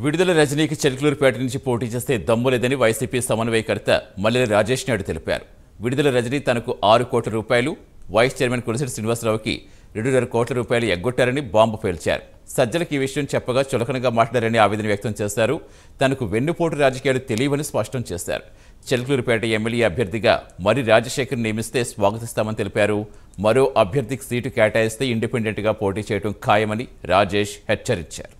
విడుదల రజనీకి చిలకలూరుపేట నుంచి పోటీ చేస్తే దమ్ము లేదని వైసీపీ సమన్వయకర్త మల్లెల రాజేష్ నాయుడు తెలిపారు. విడుదల రజనీ తనకు 6 కోట్ల రూపాయలు, వైస్ చైర్మన్ కురిసిటి శ్రీనివాసరావుకి 2.5 కోట్ల రూపాయలు ఎగ్గొట్టారని బాంబు పేల్చారు. సజ్జలకి ఈ విషయం చెప్పగా చులకనగా మాట్లాడారని ఆవేదన వ్యక్తం చేశారు. తనకు వెన్నుపోటు రాజకీయాలు తెలియవని స్పష్టం చేశారు. చిలకలూరుపేట ఎమ్మెల్యే అభ్యర్థిగా మరి రాజశేఖర్ నియమిస్తే స్వాగతిస్తామని తెలిపారు. మరో అభ్యర్థికి సీటు కేటాయిస్తే ఇండిపెండెంట్గా పోటీ చేయడం ఖాయమని రాజేష్ హెచ్చరించారు.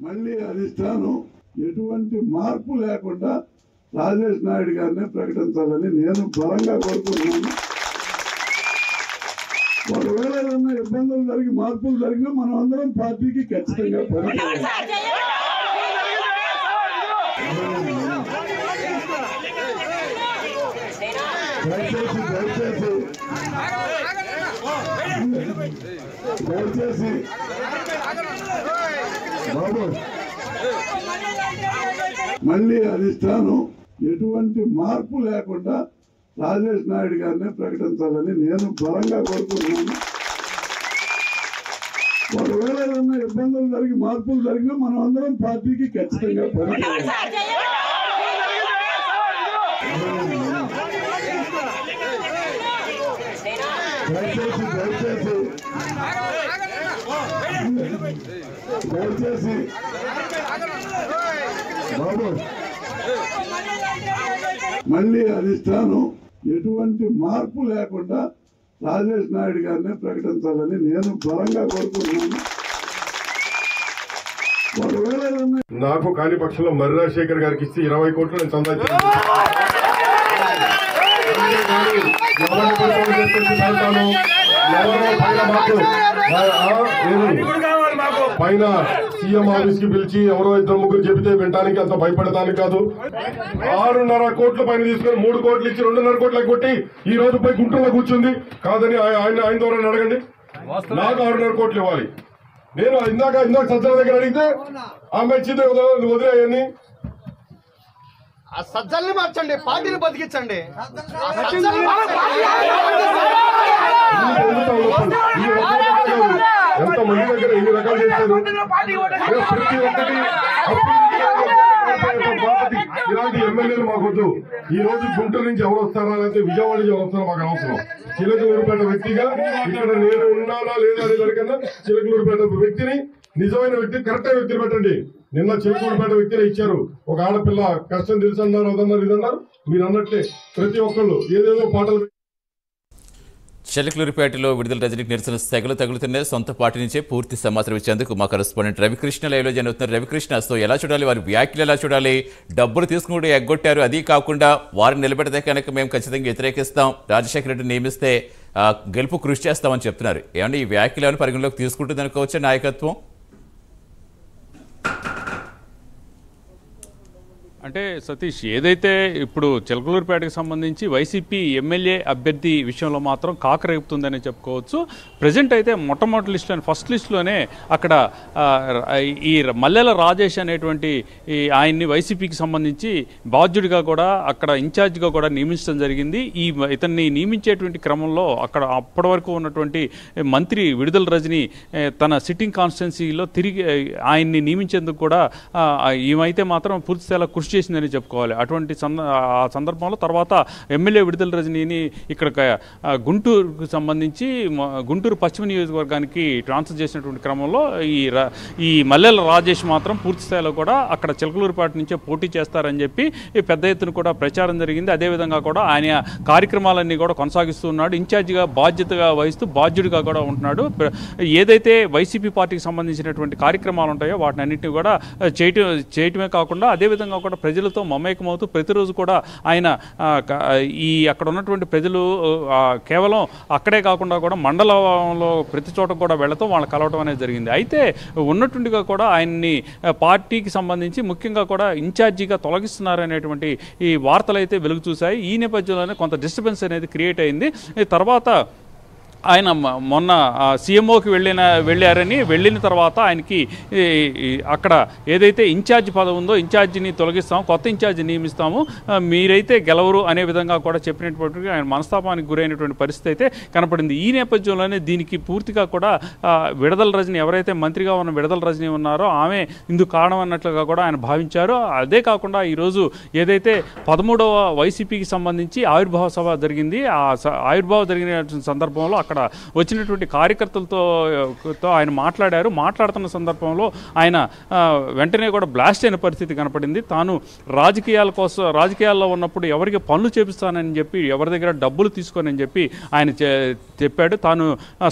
మళ్ళీ అధిష్టానం ఎటువంటి మార్పు లేకుండా రాజేష్ నాయుడు గారిని ప్రకటించాలని నేను బలంగా కోరుకుంటున్నాను. ఒకవేళ ఏదన్నా ఇబ్బందులు జరిగి మార్పులు జరిగినా మనం అందరం పార్టీకి ఖచ్చితంగా పనిచేయాలి. దయచేసి బాబు మళ్ళీ అధిష్టానం ఎటువంటి మార్పు లేకుండా రాజేష్ నాయుడు గారిని ప్రకటించాలని నేను బలంగా కోరుకుంటున్నాను. ఒకవేళ ఏదన్నా ఇబ్బందులు జరిగి మార్పులు జరిగినా మనం అందరం పార్టీకి ఖచ్చితంగా పనిచేయాలి. దయచేసి బాబు మళ్ళీ అధిష్టానం ఎటువంటి మార్పు లేకుండా రాజేష్ నాయుడు గారిని ప్రకటించాలని నేను బలంగా కోరుకుంటున్నాను. ఒకవేళ నాకు కాని పక్షంలో మర్రి రాజశేఖర్ గారికి ఇచ్చి 20 కోట్లు నేను సంపాదించాను. పైన సీఎం ఆఫీస్ కి పిలిచి ఎవరో 2-3 చెబితే వినడానికి అంత భయపడటానికి కాదు. 6.5 కోట్ల పైన తీసుకొని 3 కోట్లు ఇచ్చి 2.5 కోట్లకు కొట్టి ఈ రోజు పోయి గుంటూరులో కూర్చుంది కాదని ఆయన ద్వారా అడగండి. నాకు 6.5 కోట్లు ఇవ్వాలి. నేను ఇందాక సజ్జల దగ్గర అడిగితే ఆమె ఇచ్చింది వదిలేయని. ఆ సజ్జల్ని మార్చండి, పార్టీని బతికించండి. ఎంత మంది దగ్గర ఎన్ని రకాలు చేశారు. ప్రతి ఒక్కటి ఇలాంటి ఎమ్మెల్యేలు మాకొద్దు. ఈ రోజు గుంటూరు నుంచి ఎవరు వస్తారా లేకపోతే విజయవాడ నుంచి ఎవరు వస్తారో మాకు అవసరం. చిలకలూరుపేట వ్యక్తిగా ఇక్కడ నేను ఉన్నానా లేదా అనే దానికన్నా చిలకలూరుపేట వ్యక్తిని, నిజమైన వ్యక్తి, కరెక్ట్ వ్యక్తిని పెట్టండి. నిన్న చిలకలూరుపేట వ్యక్తిని ఇచ్చారు. ఒక ఆడపిల్ల కష్టం తెలుసు అన్నారు, అదన్నారు, ఇదన్నారు. మీరు అన్నట్లే ప్రతి ఒక్కళ్ళు ఏదేదో పాటలు. చిలకలూరుపేటలో విడుదల రజనీకి నిరసన సెగలు తగులుతున్నాయి. సొంత పార్టీ నుంచే పూర్తి సమాచారం ఇచ్చేందుకు మా కరెస్పాండెంట్ రవికృష్ణ లైవ్లో జాయిన్ అవుతున్నారు. రవికృష్ణ, సో ఎలా చూడాలి, వారి వ్యాఖ్యలు ఎలా చూడాలి? డబ్బులు తీసుకుని ఎగ్గొట్టారు, అది కాకుండా వారిని నిలబెడితే కనుక మేము ఖచ్చితంగా వ్యతిరేకిస్తాం, రాజశేఖర రెడ్డిని నియమిస్తే గెలుపు కృషి చేస్తామని చెప్తున్నారు. ఏమంటే ఈ వ్యాఖ్యలను పరిగణలోకి తీసుకుంటుంది అనుకోవచ్చా నాయకత్వం? అంటే సతీష్, ఏదైతే ఇప్పుడు చిలకలూరుపేటకు సంబంధించి వైసీపీ ఎమ్మెల్యే అభ్యర్థి విషయంలో మాత్రం కాకరేపుతుందని చెప్పుకోవచ్చు. ప్రజెంట్ అయితే మొట్టమొదటి లిస్టులోనే, ఫస్ట్ లిస్టులోనే అక్కడ ఈ మల్లెల రాజేష్ అనేటువంటి ఆయన్ని వైసీపీకి సంబంధించి బాధ్యుడిగా కూడా అక్కడ ఇన్ఛార్జిగా కూడా నియమించడం జరిగింది. ఇతన్ని నియమించేటువంటి క్రమంలో అక్కడ అప్పటి వరకు ఉన్నటువంటి మంత్రి విడుదల రజనీ తన సిట్టింగ్ కాన్స్టిట్యున్సీలో తిరిగి ఆయన్ని నియమించేందుకు కూడా ఈమెయితే మాత్రం పూర్తిస్థాయిలో కృషి చేసిందని చెప్పుకోవాలి. అటువంటి సందర్భంలో తర్వాత ఎమ్మెల్యే విడుదల రజనీని ఇక్కడ గుంటూరుకు సంబంధించి గుంటూరు పశ్చిమ నియోజకవర్గానికి ట్రాన్స్ఫర్ చేసినటువంటి క్రమంలో ఈ మల్లెల రాజేష్ మాత్రం పూర్తి స్థాయిలో కూడా అక్కడ చిలకలూరుపేట నుంచే పోటీ చేస్తారని చెప్పి పెద్ద ఎత్తున కూడా ప్రచారం జరిగింది. అదేవిధంగా కూడా ఆయన కార్యక్రమాలన్నీ కూడా కొనసాగిస్తూ ఉన్నాడు. ఇన్ఛార్జిగా బాధ్యతగా వహిస్తూ బాధ్యుడిగా కూడా ఉంటున్నాడు. ఏదైతే వైసీపీ పార్టీకి సంబంధించినటువంటి కార్యక్రమాలు ఉంటాయో వాటిని అన్నింటినీ కూడా చేయటమే కాకుండా అదేవిధంగా కూడా కాకుండా ప్రజలతో మమేకమవుతూ ప్రతిరోజు కూడా ఆయన ఈ అక్కడ ఉన్నటువంటి ప్రజలు కేవలం అక్కడే కాకుండా కూడా మండలంలో ప్రతి చోట కూడా వెళతాం వాళ్ళని కలవటం అనేది జరిగింది. అయితే ఉన్నట్టుండిగా కూడా ఆయన్ని పార్టీకి సంబంధించి ముఖ్యంగా కూడా ఇన్ఛార్జిగా తొలగిస్తున్నారనేటువంటి ఈ వార్తలు అయితే వెలుగు చూశాయి. ఈ నేపథ్యంలోనే కొంత డిస్టర్బెన్స్ అనేది క్రియేట్ అయింది. తర్వాత ఆయన మొన్న సీఎంఓకి వెళ్ళారని వెళ్ళిన తర్వాత ఆయనకి అక్కడ ఏదైతే ఇన్ఛార్జ్ పదవి ఉందో ఇన్ఛార్జిని తొలగిస్తాము, కొత్త ఇన్ఛార్జి నియమిస్తాము, మీరైతే గెలవరు అనే విధంగా కూడా చెప్పినటువంటి ఆయన మనస్తాపానికి గురైనటువంటి పరిస్థితి అయితే కనపడింది. ఈ నేపథ్యంలోనే దీనికి పూర్తిగా కూడా విడదల రజని ఎవరైతే మంత్రిగా ఉన్న విడదల రజని ఉన్నారో ఆమె ఇందుకు కారణం అన్నట్లుగా కూడా ఆయన భావించారు. అదే కాకుండా ఈరోజు ఏదైతే 13వ వైసీపీకి సంబంధించి ఆవిర్భావ సభ జరిగింది, ఆ ఆవిర్భావ జరిగిన సందర్భంలో అక్కడ వచ్చినటువంటి కార్యకర్తలతో ఆయన మాట్లాడుతున్న సందర్భంలో ఆయన వెంటనే కూడా బ్లాస్ట్ అయిన పరిస్థితి కనపడింది. తాను రాజకీయాల్లో ఉన్నప్పుడు ఎవరికి పనులు చేపిస్తానని చెప్పి ఎవరి దగ్గర డబ్బులు తీసుకోనని చెప్పి ఆయన చెప్పాడు. తాను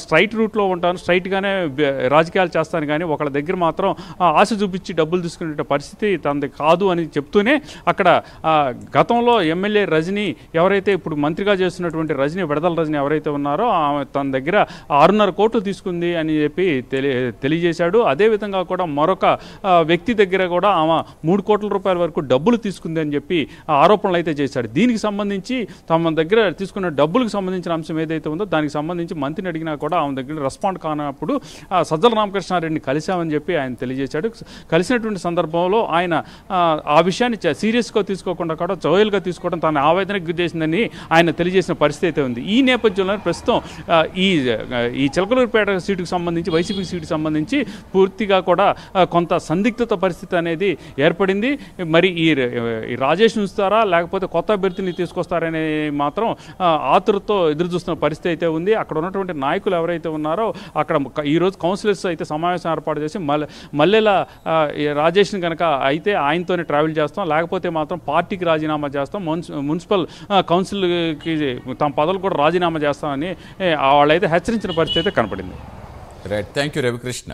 స్ట్రైట్ రూట్లో ఉంటాను, స్ట్రైట్గానే రాజకీయాలు చేస్తాను, కానీ ఒకళ్ళ దగ్గర మాత్రం ఆశ చూపించి డబ్బులు తీసుకునే పరిస్థితి తనది కాదు అని చెప్తూనే అక్కడ గతంలో ఎమ్మెల్యే రజని ఎవరైతే ఇప్పుడు మంత్రిగా చేస్తున్నటువంటి విడదల రజని ఎవరైతే ఉన్నారో తన దగ్గర 6.5 కోట్లు తీసుకుంది అని చెప్పి తెలియజేశాడు. అదేవిధంగా కూడా మరొక వ్యక్తి దగ్గర కూడా ఆమె 3 కోట్ల రూపాయల వరకు డబ్బులు తీసుకుంది అని చెప్పి ఆరోపణలు అయితే చేశాడు. దీనికి సంబంధించి తమ దగ్గర తీసుకున్న డబ్బులకు సంబంధించిన అంశం ఏదైతే ఉందో దానికి సంబంధించి మంత్రిని అడిగినా కూడా ఆమె దగ్గర రెస్పాండ్ కానప్పుడు సజ్జల రామకృష్ణారెడ్డిని కలిశామని చెప్పి ఆయన తెలియజేశాడు. కలిసినటువంటి సందర్భంలో ఆయన ఆ విషయాన్ని సీరియస్గా తీసుకోకుండా కూడా జోయల్గా తీసుకోవడం తన ఆవేదనకు గురి చేసిందని ఆయన తెలియజేసిన పరిస్థితి అయితే ఉంది. ఈ నేపథ్యంలో ప్రస్తుతం ఈ చిలకలూరుపేట సీటుకు సంబంధించి వైసీపీ సీటుకు సంబంధించి పూర్తిగా కూడా కొంత సందిగ్ధత పరిస్థితి అనేది ఏర్పడింది. మరి ఈ రాజేష్ ఉంచుతారా లేకపోతే కొత్త అభ్యర్థిని తీసుకొస్తారనే మాత్రం ఆతురతో ఎదురు చూస్తున్న పరిస్థితి అయితే ఉంది. అక్కడ ఉన్నటువంటి నాయకులు ఎవరైతే ఉన్నారో అక్కడ ఈరోజు కౌన్సిలర్స్ అయితే సమావేశం ఏర్పాటు చేసి మల్లెల రాజేష్ని కనుక అయితే ఆయనతోనే ట్రావెల్ చేస్తాం, లేకపోతే మాత్రం పార్టీకి రాజీనామా చేస్తాం, మున్సిపల్ కౌన్సిల్కి తమ పదవులు కూడా రాజీనామా చేస్తామని వాళ్ళైతే హెచ్చరించిన పరిస్థితి అయితే కనపడింది. Right, thank you Ravikrishna.